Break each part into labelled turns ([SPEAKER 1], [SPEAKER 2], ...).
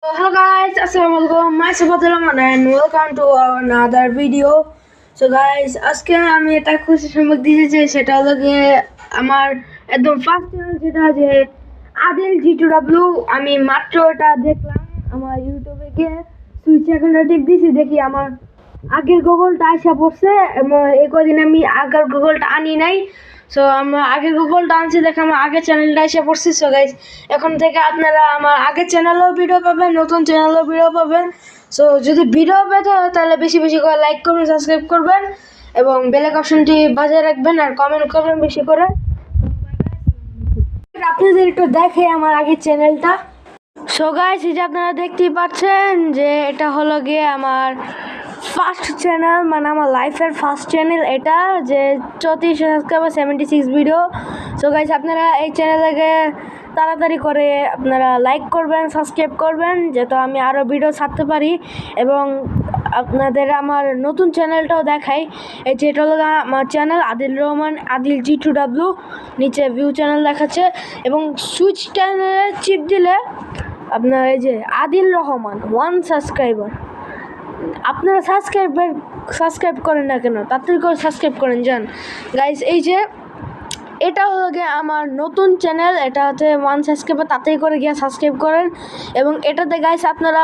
[SPEAKER 1] Hello guys, Assalamualaikum. Myself Abdulrahman and welcome to our another video. So guys, আজকে আমি এটা খুশি সংবাদ দিয়েছি সেটা হলো গিয়ে আমার একদম ফার্স্ট চ্যানেল যেটা যে আদিল G2W আমি মাত্র এটা দেখলাম আমার ইউটিউবে গিয়ে সুইচ আইকনটা টিপ দিয়েছি দেখি আমার আগের গুগলটা আসা পড়ছে এবং এই কদিন আমি আগের গুগলটা আনি নাই। সো আমরা আগের গুগলটা আনছি দেখে আমার আগের চ্যানেলটা এসে পড়ছি। সো গাইজ এখন থেকে আপনারা আমার আগের চ্যানেলেও ভিডিও পাবেন, নতুন চ্যানেলেও ভিডিও পাবেন। সো যদি ভিডিও পেতে হয় তাহলে বেশি বেশি করে লাইক করবেন, সাবস্ক্রাইব করবেন এবং বেল অপশনটি বাজিয়ে রাখবেন আর কমেন্ট করবেন বেশি করে। আপনাদের একটু দেখে আমার আগের চ্যানেলটা। সো গাইজ এই যে আপনারা দেখতেই পাচ্ছেন যে এটা হলো গিয়ে আমার ফার্স্ট চ্যানেল, মানে আমার লাইফের ফার্স্ট চ্যানেল এটা, যে 34 সাবস্ক্রাইবার 76 ভিডিও। সো গাইজ আপনারা এই চ্যানেলটাকে তাড়াতাড়ি করে আপনারা লাইক করবেন, সাবস্ক্রাইব করবেন যাতে আমি আরও ভিডিও ছাড়তে পারি এবং আপনাদের আমার নতুন চ্যানেলটাও দেখাই। এই যেটা হলো আমার চ্যানেল আদিল রহমান, আদিল G2W, নিচে ভিউ চ্যানেল দেখাচ্ছে এবং সুইচ চ্যানেলে চিপ দিলে আপনার এই যে আদিল রহমান 1 সাবস্ক্রাইবার। আপনারা সাবস্ক্রাইব করেন না কেন, তাড়াতাড়ি করে সাবস্ক্রাইব করেন যান গাইজ। এই যে এটা হলো গিয়ে আমার নতুন চ্যানেল, এটা হচ্ছে 1 সাবস্ক্রাইবার, তাড়াতাড়ি করে গিয়ে সাবস্ক্রাইব করেন এবং এটাতে গাইজ আপনারা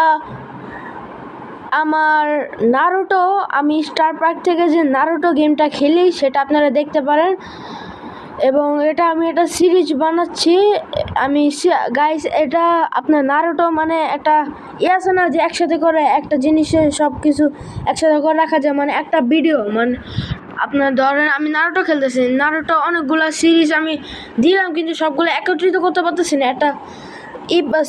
[SPEAKER 1] আমার নারুটো, আমি স্টার পার্ক থেকে যে নারুটো গেমটা খেলি সেটা আপনারা দেখতে পারেন এবং আমি এটা সিরিজ বানাচ্ছি আমি গাইস। এটা আপনার নারুটো মানে একটা আছে না যে একসাথে করে একটা জিনিসে সব কিছু একসাথে করে রাখা যায়, মানে একটা ভিডিও, মানে আপনার ধরেন আমি নারুটো খেলতেছি, নারুটো অনেকগুলো সিরিজ আমি দিলাম কিন্তু সবগুলো একত্রিত করতে পারতেছি না, একটা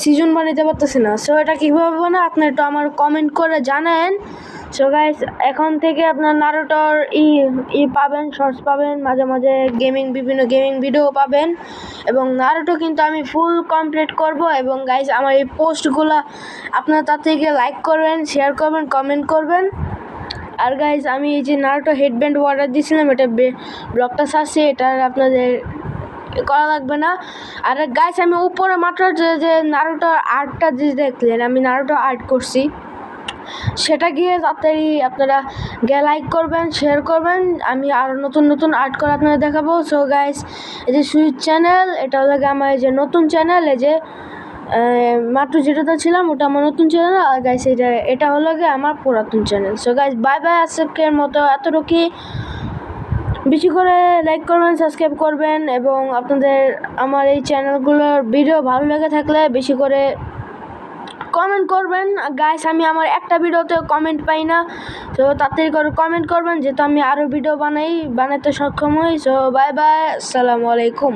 [SPEAKER 1] সিজন বানাতে পারতেছি না। সো এটা কীভাবে বানা আপনার একটু আমার কমেন্ট করে জানেন। সো গাইস এখন থেকে আপনার নারুটোর পাবেন, শর্টস পাবেন, মাঝে মাঝে বিভিন্ন গেমিং ভিডিও পাবেন এবং নারুটো কিন্তু আমি ফুল কমপ্লিট করব। এবং গাইস আমার এই পোস্টগুলো আপনারা তার থেকে লাইক করবেন, শেয়ার করবেন, কমেন্ট করবেন। আর গাইস আমি এই যে নারুটো হেডব্যান্ড অর্ডার দিয়েছিলাম, এটা ব্লগটা ছাড়ছি, এটা আপনাদের করা লাগবে না। আর গাইস আমি উপরে মাত্র যে নারুটো আর্টটা যে দেখলেন, আমি নারুটো আর্ট করছি, সেটা গিয়ে তাড়াতাড়ি আপনারা গিয়ে লাইক করবেন, শেয়ার করবেন, আমি আরও নতুন নতুন আর্ট করে আপনাদের দেখাবো। সো গাইস এই যে সুইচ চ্যানেল, এটা হলো আমার এই যে নতুন চ্যানেল, এই যে মাত্র যেটাতে ছিলাম ওটা আমার নতুন চ্যানেল। আর গাইস এটা হলো আমার পুরাতন channel. So guys bye bye, আজকের মতো এতটুকুই। বেশি করে লাইক করবেন, সাবস্ক্রাইব করবেন এবং আপনাদের আমার এই চ্যানেলগুলোর ভিডিও ভালো লেগে থাকলে বেশি করে কমেন্ট করবেন। গাইস আমি আমার একটা ভিডিওতে কমেন্ট পাই না, তো তাড়াতাড়ি করে কমেন্ট করবেন যেহেতু আমি আরও ভিডিও বানাতে সক্ষম হই। সো বাই বাই, আসসালামু আলাইকুম।